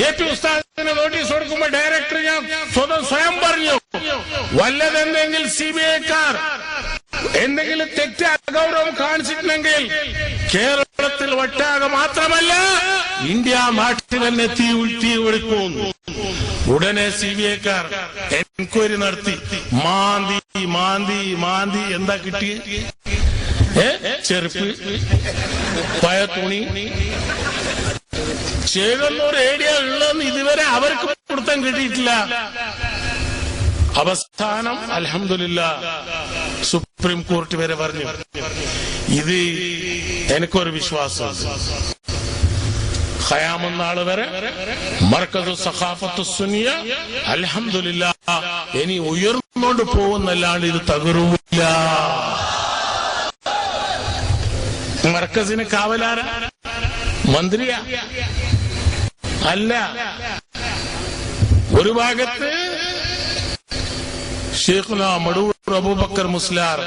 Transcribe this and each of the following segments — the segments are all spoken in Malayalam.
AP ഉസ്താദിന് നോട്ടീസ് കൊടുക്കുമ്പോ ഡയറക്ടർ ഞാൻ സ്വയം പറഞ്ഞു, വല്ലതെന്തെങ്കിലും CBI-ക്കാർ എന്തെങ്കിലും തെറ്റ് അഗൗരവം കാണിച്ചിട്ടുണ്ടെങ്കിൽ കേരളത്തിൽ ഒട്ടാകെ മാത്രമല്ല ഇന്ത്യ നാട്ടിൽ തന്നെ തീ ഒഴിക്കുന്നു. ഉടനെ CBI-ക്കാർ എൻക്വയറി നടത്തി മാന്തി എന്താ കിട്ടിയ? ചെരുപ്പ്, പഴയ തുണി, ചേകന്നൂർ ഏരിയ ഉള്ളതെന്ന് ഇതുവരെ അവർക്ക് കൊടുത്താൻ കിട്ടിയിട്ടില്ല. അവസാനം അൽഹംദുലില്ലാഹ് സുപ്രീം കോടതി വരെ പറഞ്ഞു. ഇത് എനിക്കൊരു വിശ്വാസം, ഖയാമത്ത് വരെ മർക്കസു സഖാഫത്തു സുന്നിയ അൽഹംദുലില്ലാഹ് ഇനി ഉയർന്നുകൊണ്ട് പോകുന്നല്ലാണ്ട് ഇത് തകരൂല്ല. മർക്കസിന് കാവലാര മന്ത്രിയാ അല്ല. ഒരു ഭാഗത്ത് ഷെയ്ഖുന മടൂർ അബൂബക്കർ മുസ്ലിയാർ,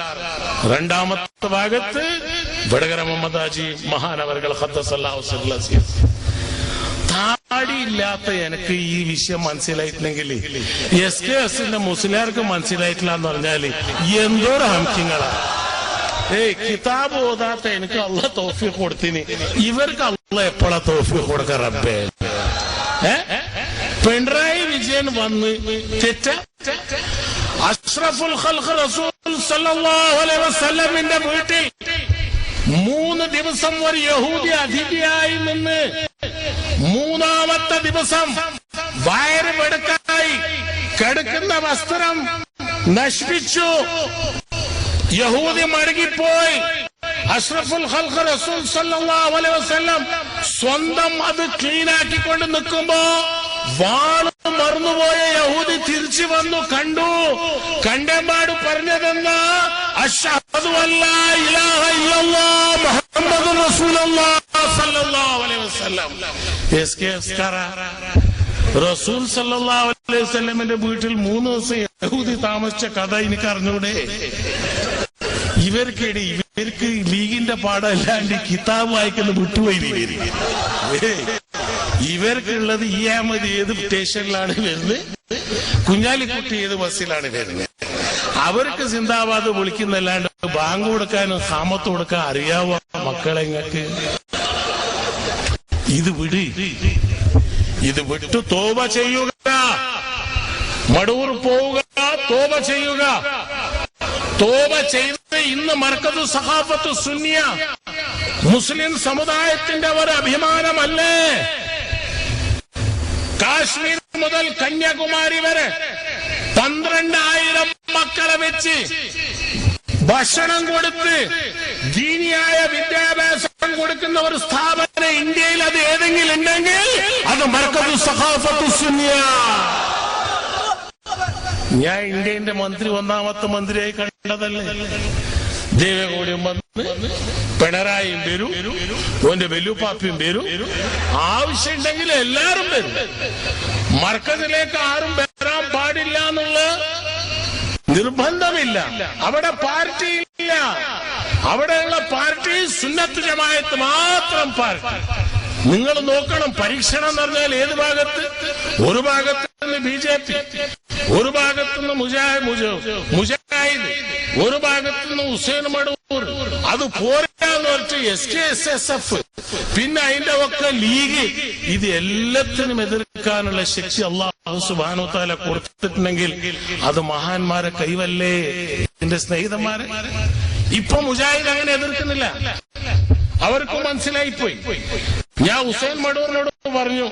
രണ്ടാമത്തെ ഭാഗത്ത് വടകര മുഹമ്മദ് ഹാജി മഹാനവർകൾ ഖദ്ദസല്ലാഹു സിർറഹു. താടിയില്ലാത്ത എനിക്ക് ഈ വിഷയം മനസ്സിലായിട്ടില്ലെങ്കിൽ SKSന്റെ മുസ്ലിയാർക്ക് മനസ്സിലായിട്ടില്ല എന്ന് പറഞ്ഞാല് എന്തോരം ഹംക്കിങ്ങളാ. കിതാബ് ഓതാത്ത എനിക്ക് അള്ളാഹ് തൗഫീഖ് കൊടുത്തിന്, ഇവർക്ക് അള്ളാഹ് എപ്പോഴാ തൗഫീഖ് കൊടുക്ക റബ്ബേ? പിണറായി വിജയൻ വന്ന് തെറ്റ അഷ്റഫുൽ ഖൽഖ് റസൂൽ സല്ലല്ലാഹു അലൈഹി വസല്ലമിന്റെ വീട്ടിൽ 3 ദിവസം ഒരു യഹൂദി അതിഥിയായി നിന്ന് 3-ാമത്തെ ദിവസം വയറ് വെടുക്കായി കിടക്കുന്ന വസ്ത്രം നശിപ്പിച്ചു. യഹൂദി മടങ്ങിപ്പോയി. അഷ്റഫുൽ ഖൽഖ് റസൂൽ സല്ലല്ലാഹു അലൈഹി വസല്ലം സ്വന്തം അത് ക്ലീനാക്കിക്കൊണ്ട് നിൽക്കുമ്പോ വാള് മറന്നുപോയ യഹൂദി തിരിച്ചു വന്നു, കണ്ടു. കണ്ടപാട് പറഞ്ഞതെന്നാ അശ്ഹദു അല്ലാ ഇലാഹ ഇല്ലല്ലാഹ് മുഹമ്മദുർ റസൂലുള്ളാഹ് സല്ലല്ലാഹു അലൈഹി വസല്ലം. റസൂൽ സല്ലല്ലാഹു അലൈഹി വസല്ലമിന്റെ വീട്ടിൽ 3 ദിവസം യഹൂദി താമസിച്ച കഥ എനിക്ക് അറിഞ്ഞൂടെ? ഇവർക്ക് ലീഗിന്റെ പാടല്ലാണ്ട് കിതാബ് വായിക്കുന്ന വിട്ടുപോയി. ഇവർക്കുള്ളത് ഈ അഹമ്മദ് ഏത് സ്റ്റേഷനിലാണ് വരുന്നത്, കുഞ്ഞാലിക്കുട്ടി ഏത് ബസ്സിലാണ് വരുന്നത്. അവർക്ക് സിന്ദാബാദ് വിളിക്കുന്നല്ലാണ്ട് ബാങ്ക് കൊടുക്കാനും സാമത്ത് കൊടുക്കാൻ അറിയാവോ മക്കളെ നിങ്ങൾക്ക്? ഇത് വിട്ടു തോബ ചെയ്യുക, മടൂർ പോവുക, തോബ ചെയ്യുക. തോബ ചെയ്ത് ഇന്ന് മർക്കസു സഖാഫത്തു സുന്നിയ മുസ്ലിം സമുദായത്തിന്റെ ഒരു അഭിമാനമല്ലേ? കാശ്മീർ മുതൽ കന്യാകുമാരി വരെ 12,000 മക്കളെ വെച്ച് ഭക്ഷണം കൊടുത്ത് ദീനിയായ വിദ്യാഭ്യാസം കൊടുക്കുന്ന ഒരു സ്ഥാപനം ഇന്ത്യയിൽ അത് ഏതെങ്കിലും ഉണ്ടെങ്കിൽ അത് മർക്കസു സഖാഫത്തു സുന്നിയ. ഞാൻ ഇന്ത്യന്റെ മന്ത്രി 1-ാമത്തെ മന്ത്രിയായി കണ്ടതല്ലേ? ദേവഗൗഡയും വന്ന്, പിണറായിയും വരും, ഓന്റെ വെല്ലുപ്പാപ്പിയും വരും, ആവശ്യമുണ്ടെങ്കിൽ എല്ലാരും വരും. മർക്കസിലേക്ക് ആരും വരാൻ പാടില്ല എന്നുള്ള നിർബന്ധമില്ല. അവിടെ പാർട്ടിയില്ല. അവിടെയുള്ള പാർട്ടി സുന്നത്ത് ജമാഅത്ത് മാത്രം പാർട്ടി. നിങ്ങൾ നോക്കണം, പരീക്ഷണം എന്ന് പറഞ്ഞാൽ ഏത് ഭാഗത്ത്? ഒരു ഭാഗത്ത് നിന്ന് BJP, ഒരു ഭാഗത്തുനിന്ന് മുജാഹിദ്, ഒരു ഭാഗത്തുനിന്ന് ഹുസൈൻ മടൂർ. അത് പോരാന്ന് വെച്ച് SKSSF, പിന്നെ അതിന്റെ ഒക്കെ ലീഗ്. ഇത് എല്ലാത്തിനും എതിർക്കാനുള്ള ശക്തി അല്ലാഹു സുബ്ഹാനഹു വ തആല കൊടുത്തിട്ടുണ്ടെങ്കിൽ അത് മഹാന്മാരെ കൈവല്ലേ? എന്റെ സ്നേഹിതന്മാരെ, ഇപ്പൊ മുജാഹിദ് അങ്ങനെ എതിർക്കുന്നില്ല. അവർക്ക് മനസ്സിലായിപ്പോയി. ഞാൻ ഹുസൈൻ മടൂറിനോട് പറഞ്ഞു,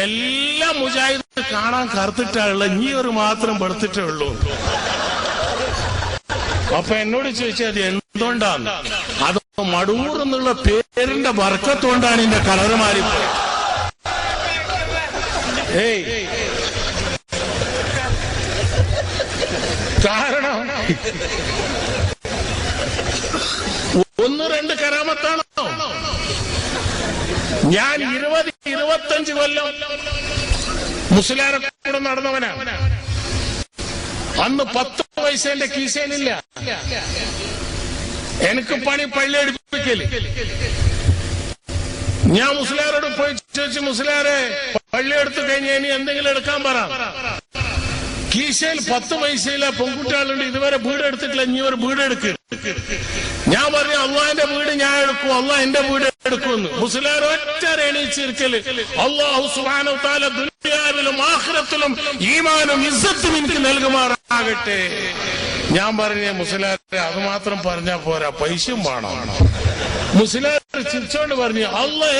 എല്ലാ മുജാഹിദ് കാണാൻ കറുത്തിട്ടുള്ള, നീ ഒരു മാത്രം വെളുത്തിട്ടേ ഉള്ളൂ. അപ്പൊ എന്നോട് ചോദിച്ചത് എന്തുകൊണ്ടാണ്? അത് മടൂർ എന്നുള്ള പേരിന്റെ ബർക്കത്തുകൊണ്ടാണ് എന്റെ കളറ് മാറിപ്പോയത്. കാരണം 1-2 കറാമത്താണോ? ഞാൻ 20-25 കൊല്ലം മുസ്ലിയാരെ കൂടെ നടന്നവനാണ്. അന്ന് 10 പൈസ എന്റെ കീശയിലില്ല. എനിക്ക് പണി പള്ളി എടുപ്പിക്കല്. ഞാൻ മുസ്ലിയാരോട് പോയി ചോദിച്ചു, മുസ്ലിയാരെ പള്ളി എടുത്തു കഴിഞ്ഞാൽ ഇനി എന്തെങ്കിലും എടുക്കാൻ പറ. കീശയിൽ 10 പൈസയിലെ പെൺകുട്ടികളുണ്ട്, ഇതുവരെ വീട് എടുത്തിട്ടില്ല, ഇനി ഒരു വീട് എടുക്ക്. ഞാൻ പറഞ്ഞു അള്ളാഹിന്റെ വീട് ഞാൻ എടുക്കും, അള്ളാഹ് എന്റെ വീട് എടുക്കുമെന്ന്. മുസ്ലിം ഒറ്റ എണീച്ചിരിക്കല് അല്ലാഹു സുബ്ഹാനഹു വ തആല ദുനിയാവിലും ആഖിറത്തിലും ഈമാനും ഇസ്സത്തും എനിക്ക് നൽകുമാറാകട്ടെ. ഞാൻ പറഞ്ഞ മുസ്ലിം അത് മാത്രം പറഞ്ഞാ പോരാ, പൈസയും വേണം. മുസ്ലിം ചിരിച്ചോണ്ട് പറഞ്ഞു അള്ളാഹ്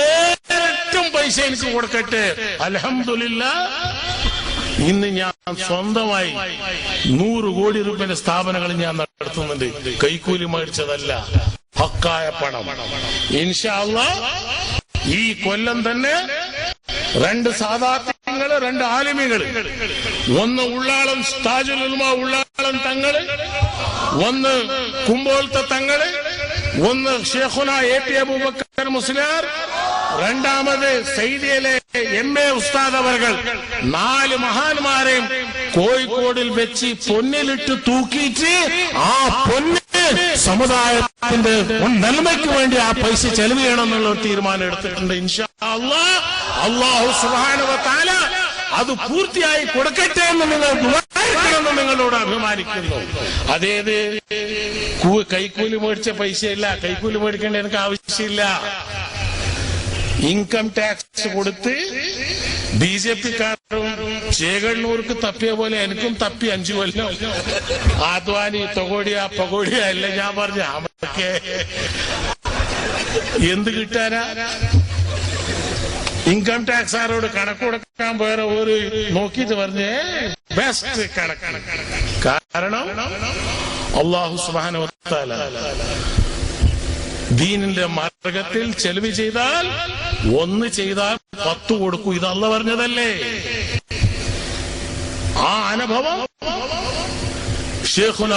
ഏറ്റവും പൈസ എനിക്ക് കൊടുക്കട്ടെ. അൽഹംദുലില്ലാഹ് ഇന്ന് ഞാൻ സ്വന്തമായി 100 കോടി രൂപയുടെ സ്ഥാപനങ്ങൾ ഞാൻ നടത്തുന്നുണ്ട്. കൈക്കൂലി മേടിച്ചതല്ല, ഹക്കായ പണം. ഇൻഷാ അല്ലാഹ് ഈ കൊല്ലം തന്നെ 2 സാദാത്യങ്ങള്, 2 ആലിമികള്, ഒന്ന് ഉള്ളാളം താജുൽ ഉലമ ഉള്ളാളം തങ്ങള്, ഒന്ന് കുമ്പോളത്തെ തങ്ങള്, ഒന്ന് ഷേഖുന AT അബൂബക്കർ മുസ്ലിയാർ, രണ്ടാമത് സയ്യിദിയിലെ MA ഉസ്താദ് അവർകൾ, 4 മഹാന്മാരെയും കോഴിക്കോടിൽ വെച്ച് പൊന്നിലിട്ട് തൂക്കിയിട്ട് ആ പൊന്ന് സമുദായത്തിന്റെ നന്മയ്ക്ക് വേണ്ടി ആ പൈസ ചെലവ് ചെയ്യണമെന്നുള്ള ഒരു തീരുമാനം എടുത്തിട്ടുണ്ട്. ഇൻഷാ അല്ലാഹ് അല്ലാഹു സുബ്ഹാനഹു വ തആല അത് പൂർത്തിയായി കൊടുക്കട്ടെ എന്ന് നിങ്ങൾ ദുആ നിങ്ങളോട് അഭിമാനിക്കുന്നു. അതേത് കൈക്കൂലി മേടിച്ച പൈസയില്ല, കൈക്കൂലി മേടിക്കേണ്ട എനിക്ക് ആവശ്യമില്ല. ഇൻകം ടാക്സ് കൊടുത്ത് BJP-ക്കാരും ചേകണ്ണൂർക്ക് തപ്പിയ പോലെ എനിക്കും തപ്പി 5 കൊല്ലം. ആദ്വാനി പകോടിയ അല്ല. ഞാൻ പറഞ്ഞ അമ്മക്ക് എന്ത് കിട്ടാനാ? ഇൻകം ടാക്സ് ആരോട് കണക്ക് കൊടുക്കാൻ വേറെ ഒരു നോക്കിയിട്ട് പറഞ്ഞേ ബെസ്റ്റ് കണക്കാണ്. കാരണം അല്ലാഹു സുബ്ഹാനഹു വ തആല ദീനിന്റെ മാർഗത്തിൽ ചെലവ് ചെയ്താൽ 1 ചെയ്താൽ 10 കൊടുക്കൂ. ഇത് അല്ലാഹ് പറഞ്ഞതല്ലേ? ആ അനുഭവം ഷേഖുന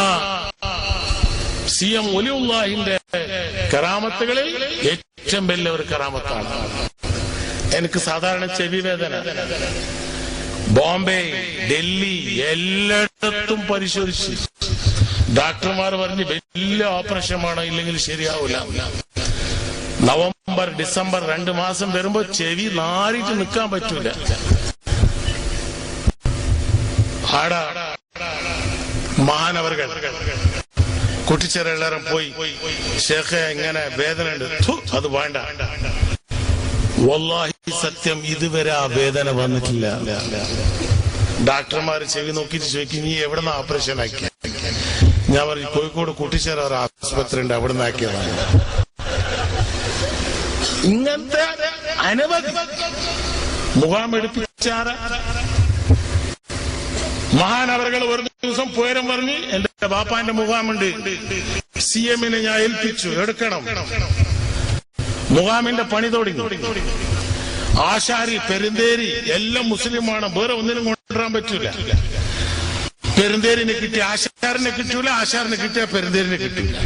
CM വലിയുള്ളാഹിന്റെ കറാമത്തുകളിൽ ഏറ്റവും വലിയ ഒരു കറാമത്താണ്. എനിക്ക് സാധാരണ ചെവി വേദന ബോംബെ, ഡൽഹി എല്ലായിടത്തും പരിശോധിച്ച് ഡോക്ടർമാർ പറഞ്ഞ് വലിയ ഓപ്പറേഷനാണ്, ഇല്ലെങ്കിൽ ശരിയാവില്ല. നവംബർ ഡിസംബർ 2 മാസം വരുമ്പോ ചെവി നാറിയിട്ട് നിൽക്കാൻ പറ്റൂല. ആടാ മഹാനവർകൾ കുട്ടിച്ചെറെല്ലാരും പോയി ഷേഖെ ഇങ്ങനെ വേദന ഉണ്ട്, അത് വേണ്ട. വല്ലാഹി സത്യം ഇതുവരെ ആ വേദന വന്നിട്ടില്ല. ഡോക്ടർമാർ ചെവി നോക്കിയിട്ട് ചോദിക്കും നീ എവിടുന്ന ഓപ്പറേഷൻ ആക്കി? ഞാൻ പറഞ്ഞു കോഴിക്കോട് കുട്ടിച്ചേറ ഒരു ആശുപത്രി ഉണ്ട്, അവിടെ നിന്നാക്കിയതാണ്. ഇങ്ങനത്തെ അനവധി മുഖാമെടുപ്പിച്ചാറ് മഹാനവറുകൾ ഒരു ദിവസം പോരം പറഞ്ഞ് എന്റെ ബാപ്പാന്റെ മുഖാമുണ്ട്, CM-നെ ഞാൻ ഏൽപ്പിച്ചു, എടുക്കണം. മുഖാമിന്റെ പണി തുടങ്ങി. ആശാരി, പെരുന്തേരി എല്ലാം മുസ്ലിമാണ്, വേറെ ഒന്നിനും കൊണ്ടുവരാൻ പറ്റൂല. പെരുന്തേരിനെ കിട്ടിയ ആശാരിനെ കിട്ടൂല, ആശാരിനെ കിട്ടിയ പെരുന്തേരിനെ കിട്ടൂല.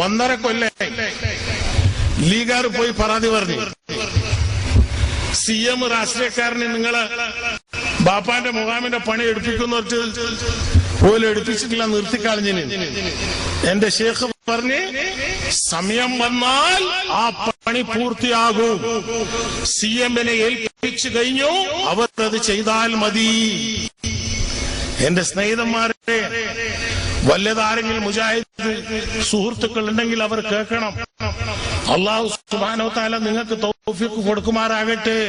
1.5 കൊല്ലം ലീഗാർ പോയി പരാതി പറഞ്ഞു. CM രാഷ്ട്രീയക്കാരനെ നിങ്ങള് ബാപ്പാന്റെ മുഖാമിന്റെ പണി എടുപ്പിക്കുന്ന പോലും എടുപ്പിച്ചിട്ടില്ല, നിർത്തിക്കളഞ്ഞിന്. എന്റെ ഷേഖ് പറഞ്ഞ് സമയം വന്നാൽ ആ പണി പൂർത്തിയാകും. CM-നെ ഏൽപ്പിച്ചു കഴിഞ്ഞു, അവർ അത് ചെയ്താൽ മതി. എന്റെ സ്നേഹിതന്മാരെ വല്ലതാരെങ്കിലും മുജാഹിദ് സുഹൃത്തുക്കൾ ഉണ്ടെങ്കിൽ അവർ കേൾക്കണം. അല്ലാഹു സുബ്ഹാനഹു വ തആല നിങ്ങൾക്ക് തൗഫീഖ് കൊടുക്കുമാറാകട്ടെ.